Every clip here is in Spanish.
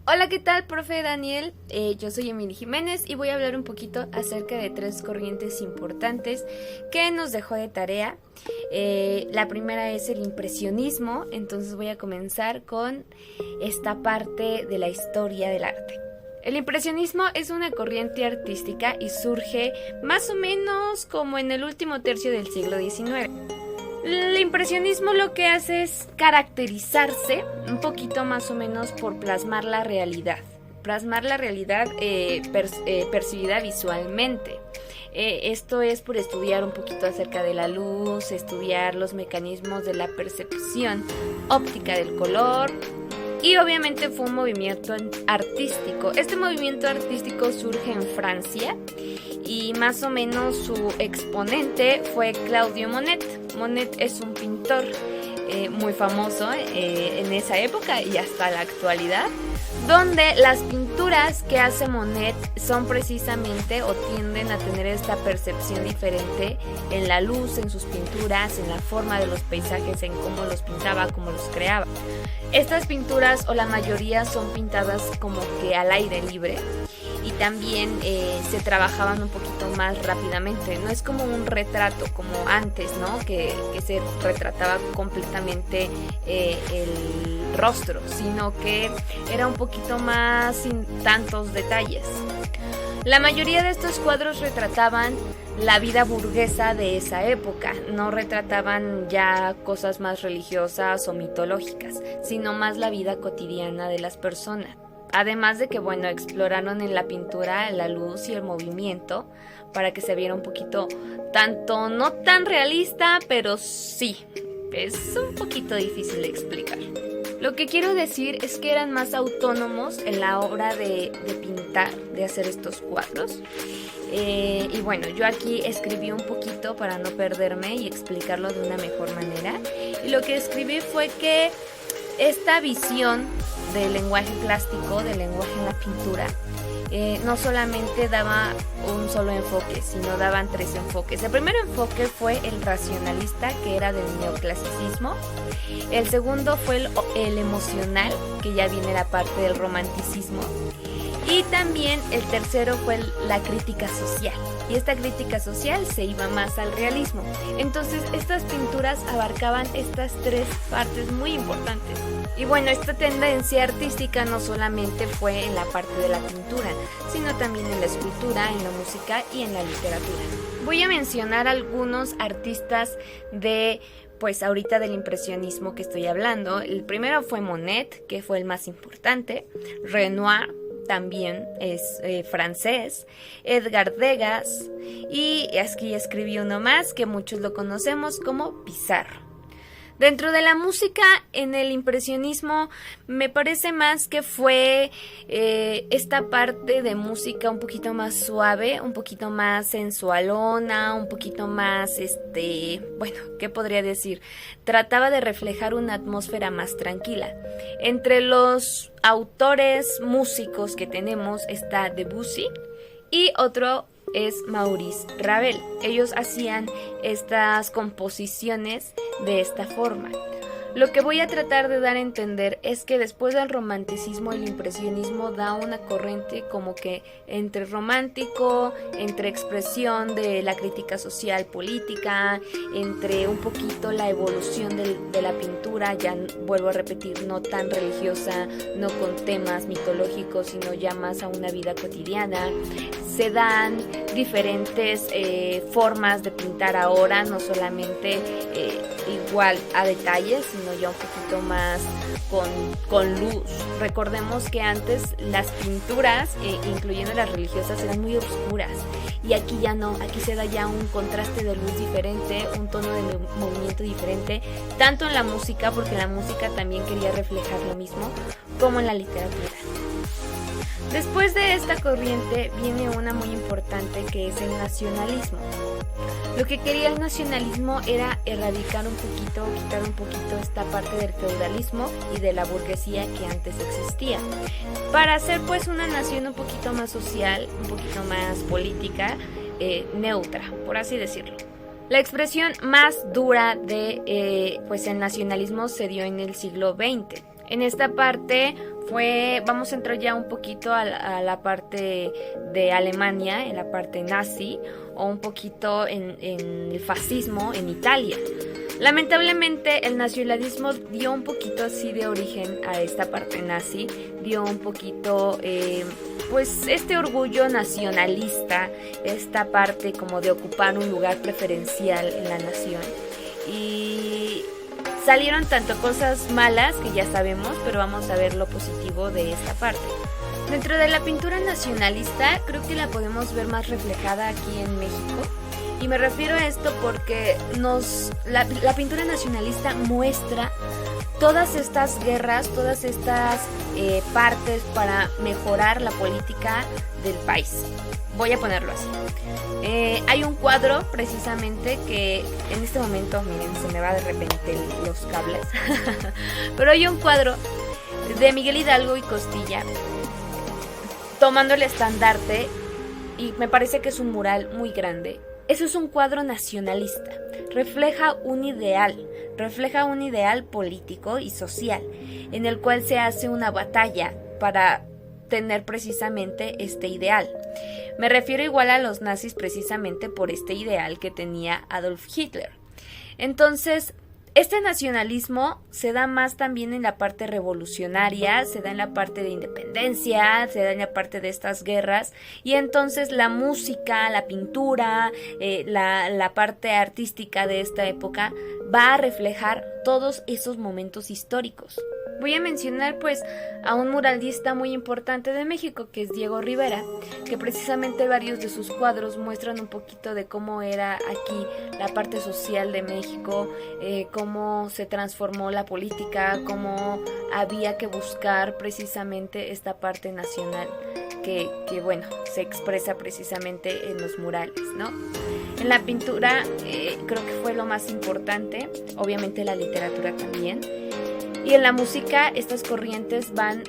Hola, ¿qué tal, profe Daniel? Yo soy Emily Jiménez y voy a hablar un poquito acerca de tres corrientes importantes que nos dejó de tarea. La primera es el impresionismo, entonces voy a comenzar con esta parte de la historia del arte. El impresionismo es una corriente artística y surge más o menos como en el último tercio del siglo XIX. El impresionismo lo que hace es caracterizarse un poquito más o menos por plasmar la realidad percibida visualmente. Esto es por estudiar un poquito acerca de la luz, estudiar los mecanismos de la percepción óptica del color. Y obviamente fue un movimiento artístico. Este movimiento artístico surge en Francia y más o menos su exponente fue Claude Monet. Monet es un pintor muy famoso en esa época y hasta la actualidad, donde las pinturas que hace Monet son precisamente o tienden a tener esta percepción diferente en la luz, en sus pinturas, en la forma de los paisajes, en cómo los pintaba, cómo los creaba. Estas pinturas, o la mayoría, son pintadas como que al aire libre y también se trabajaban un poquito más rápidamente. No es como un retrato como antes, ¿no? Que se retrataba completamente el rostro, sino que era un poquito más sin tantos detalles. La mayoría de estos cuadros retrataban la vida burguesa de esa época, no retrataban ya cosas más religiosas o mitológicas, sino más la vida cotidiana de las personas. Además de que, exploraron en la pintura la luz y el movimiento para que se viera un poquito, tanto no tan realista, pero sí, es un poquito difícil de explicar. Lo que quiero decir es que eran más autónomos en la hora de pintar, de hacer estos cuadros. Yo aquí escribí un poquito para no perderme y explicarlo de una mejor manera. Y lo que escribí fue que esta visión del lenguaje plástico, del lenguaje en la pintura, no solamente daba un solo enfoque, sino daban tres enfoques. El primer enfoque fue el racionalista, que era del neoclasicismo. El segundo fue el emocional, que ya viene la parte del romanticismo. Y también el tercero fue la crítica social. Y esta crítica social se iba más al realismo. Entonces estas pinturas abarcaban estas tres partes muy importantes. Y esta tendencia artística no solamente fue en la parte de la pintura, sino también en la escultura, en la música y en la literatura. Voy a mencionar algunos artistas de ahorita del impresionismo que estoy hablando. El primero fue Monet, que fue el más importante. Renoir también es francés. Edgar Degas. Y aquí escribí uno más que muchos lo conocemos como Pizarro. Dentro de la música, en el impresionismo, me parece más que fue esta parte de música un poquito más suave, un poquito más sensualona, un poquito más, ¿qué podría decir? Trataba de reflejar una atmósfera más tranquila. Entre los autores músicos que tenemos está Debussy y otro es Maurice Ravel. Ellos hacían estas composiciones de esta forma. Lo que voy a tratar de dar a entender es que después del romanticismo el impresionismo da una corriente como que entre romántico, entre expresión de la crítica social política, entre un poquito la evolución de la pintura, ya vuelvo a repetir, no tan religiosa, no con temas mitológicos, sino ya más a una vida cotidiana. Se dan diferentes formas de pintar ahora, no solamente igual a detalles, sino ya un poquito más con luz. Recordemos que antes las pinturas, incluyendo las religiosas, eran muy oscuras y aquí ya no, aquí se da ya un contraste de luz diferente, un tono de movimiento diferente, tanto en la música, porque la música también quería reflejar lo mismo, como en la literatura. Después de esta corriente viene una muy importante que es el nacionalismo. Lo que quería el nacionalismo era erradicar un poquito, quitar un poquito esta parte del feudalismo y de la burguesía que antes existía, para hacer una nación un poquito más social, un poquito más política, neutra, por así decirlo. La expresión más dura de el nacionalismo se dio en el siglo XX. En esta parte vamos a entrar ya un poquito a la parte de Alemania, en la parte nazi, o un poquito en el fascismo en Italia. Lamentablemente el nacionalismo dio un poquito así de origen a esta parte nazi, dio un poquito pues este orgullo nacionalista, esta parte como de ocupar un lugar preferencial en la nación. Y salieron tanto cosas malas que ya sabemos, pero vamos a ver lo positivo de esta parte. Dentro de la pintura nacionalista creo que la podemos ver más reflejada aquí en México. Y me refiero a esto porque la pintura nacionalista muestra todas estas guerras, todas estas partes para mejorar la política del país. Voy a ponerlo así. Hay un cuadro precisamente que en este momento, miren, se me va de repente los cables. Pero hay un cuadro de Miguel Hidalgo y Costilla tomando el estandarte y me parece que es un mural muy grande. Eso es un cuadro nacionalista, refleja un ideal político y social, en el cual se hace una batalla para tener precisamente este ideal. Me refiero igual a los nazis precisamente por este ideal que tenía Adolf Hitler. Entonces, este nacionalismo se da más también en la parte revolucionaria, se da en la parte de independencia, se da en la parte de estas guerras, y entonces la música, la pintura, la parte artística de esta época va a reflejar todos esos momentos históricos. Voy a mencionar pues a un muralista muy importante de México, que es Diego Rivera, que precisamente varios de sus cuadros muestran un poquito de cómo era aquí la parte social de México, cómo se transformó la política, cómo había que buscar precisamente esta parte nacional que bueno, se expresa precisamente en los murales, ¿no? En la pintura creo que fue lo más importante, obviamente la literatura también. Y en la música estas corrientes van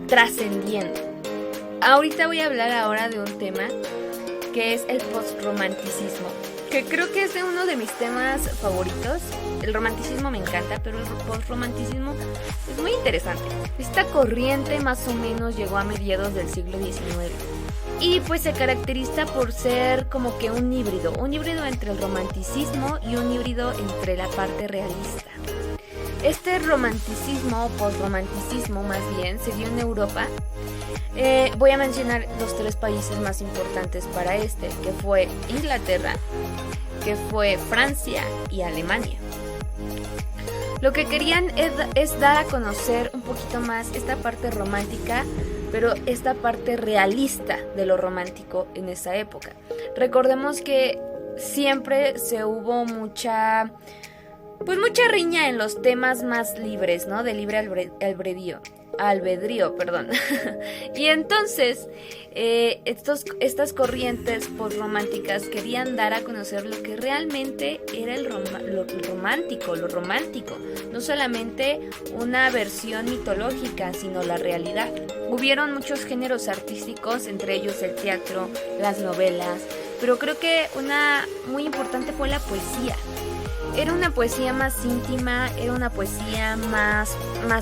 trascendiendo. Ahorita voy a hablar ahora de un tema que es el postromanticismo, que creo que es uno de mis temas favoritos. El romanticismo me encanta, pero el postromanticismo es muy interesante. Esta corriente más o menos llegó a mediados del siglo XIX. Y pues se caracteriza por ser como que un híbrido entre el romanticismo y un híbrido entre la parte realista. Este romanticismo o postromanticismo más bien se dio en Europa. Voy a mencionar los 3 países más importantes para que fue Inglaterra, que fue Francia y Alemania. Lo que querían es dar a conocer un poquito más esta parte romántica, pero esta parte realista de lo romántico en esa época. Recordemos que siempre se hubo mucha riña en los temas más libres, ¿no? De libre albedrío, Y entonces estas corrientes posrománticas querían dar a conocer lo que realmente era lo romántico, no solamente una versión mitológica, sino la realidad. Hubieron muchos géneros artísticos, entre ellos el teatro, las novelas, pero creo que una muy importante fue la poesía. Era una poesía más íntima, era una poesía más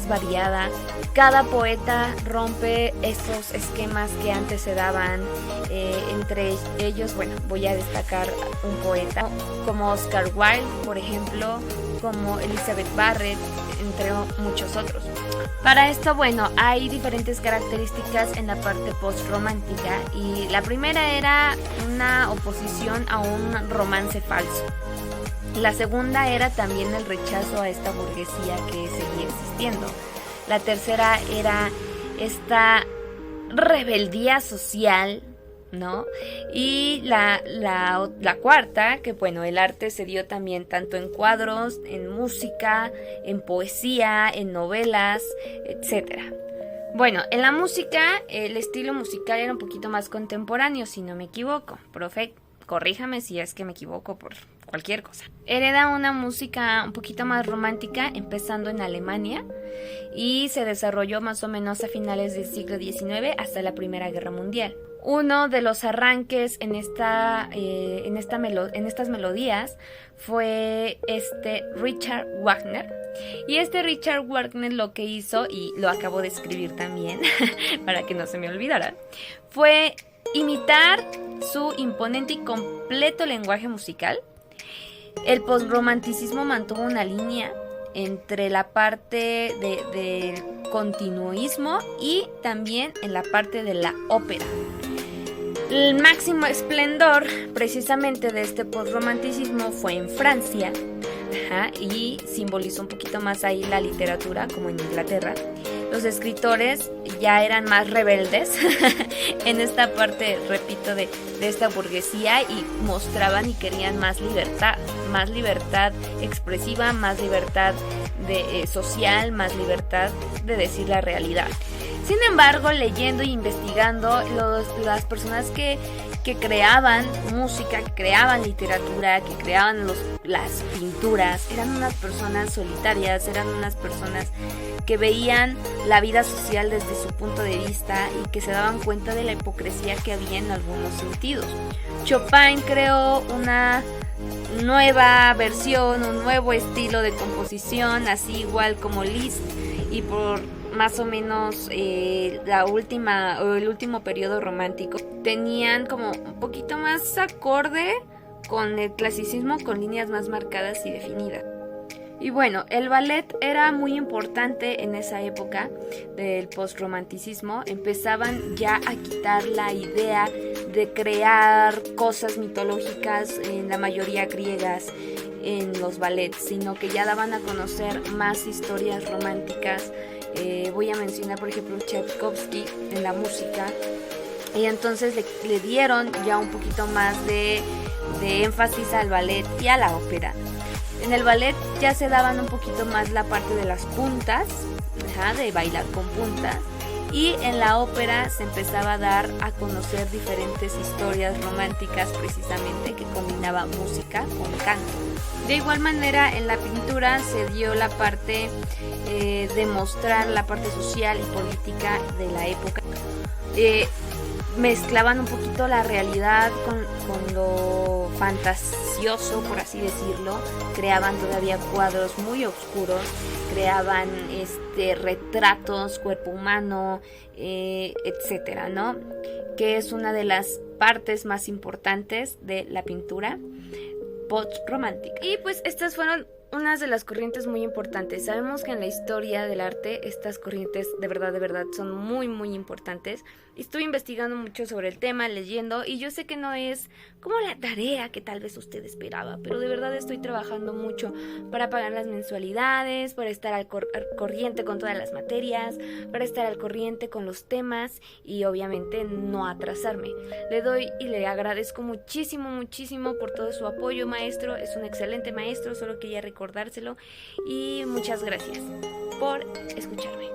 variada. Cada poeta rompe esos esquemas que antes se daban. Entre ellos, bueno, voy a destacar un poeta como Oscar Wilde, por ejemplo, como Elizabeth Barrett, entre muchos otros. Para esto, bueno, hay diferentes características en la parte postromántica, y la primera era una oposición a un romance falso. La segunda era también el rechazo a esta burguesía que seguía existiendo. La tercera era esta rebeldía social, ¿no? Y la cuarta, que bueno, el arte se dio también tanto en cuadros, en música, en poesía, en novelas, etcétera. Bueno, en la música, el estilo musical era un poquito más contemporáneo, si no me equivoco. Profe, corríjame si es que me equivoco, por cualquier cosa. Hereda una música un poquito más romántica, empezando en Alemania, y se desarrolló más o menos a finales del siglo XIX hasta la Primera Guerra Mundial. Uno de los arranques en estas melodías fue Richard Wagner. Y Richard Wagner lo que hizo, y lo acabo de escribir también para que no se me olvidara, fue imitar su imponente y completo lenguaje musical. El postromanticismo mantuvo una línea entre la parte del continuismo y también en la parte de la ópera. El máximo esplendor precisamente de este postromanticismo fue en Francia, y simbolizó un poquito más ahí la literatura, como en Inglaterra. Los escritores ya eran más rebeldes en esta parte, repito, de esta burguesía, y mostraban y querían más libertad expresiva, más libertad social, más libertad de decir la realidad. Sin embargo, leyendo e investigando, las personas que creaban música, que creaban literatura, que creaban las pinturas, eran unas personas solitarias, eran unas personas que veían la vida social desde su punto de vista y que se daban cuenta de la hipocresía que había en algunos sentidos. Chopin creó una nueva versión, un nuevo estilo de composición, así igual como Liszt, y por más o menos el último periodo romántico tenían como un poquito más acorde con el clasicismo, con líneas más marcadas y definidas. Y bueno, el ballet era muy importante en esa época del postromanticismo. Empezaban ya a quitar la idea de crear cosas mitológicas, en la mayoría griegas, en los ballets, sino que ya daban a conocer más historias románticas. Voy a mencionar, por ejemplo, Tchaikovsky en la música, y entonces le dieron ya un poquito más de énfasis al ballet y a la ópera. En el ballet ya se daban un poquito más la parte de las puntas, de bailar con puntas, y en la ópera se empezaba a dar a conocer diferentes historias románticas, precisamente, que combinaba música con canto. De igual manera, en la pintura se dio la parte de mostrar la parte social y política de la época. Mezclaban un poquito la realidad con lo fantasioso, por así decirlo. Creaban todavía cuadros muy oscuros, creaban retratos, cuerpo humano, etcétera, ¿no? Que es una de las partes más importantes de la pintura post-romántica. Y pues estas fueron unas de las corrientes muy importantes. Sabemos que en la historia del arte estas corrientes de verdad son muy muy importantes. Estuve investigando mucho sobre el tema, leyendo, y yo sé que no es como la tarea que tal vez usted esperaba, pero de verdad estoy trabajando mucho para pagar las mensualidades, para estar al corriente con todas las materias, para estar al corriente con los temas y obviamente no atrasarme. Le doy y le agradezco muchísimo por todo su apoyo, maestro. Es un excelente maestro, solo quería recordárselo, y muchas gracias por escucharme.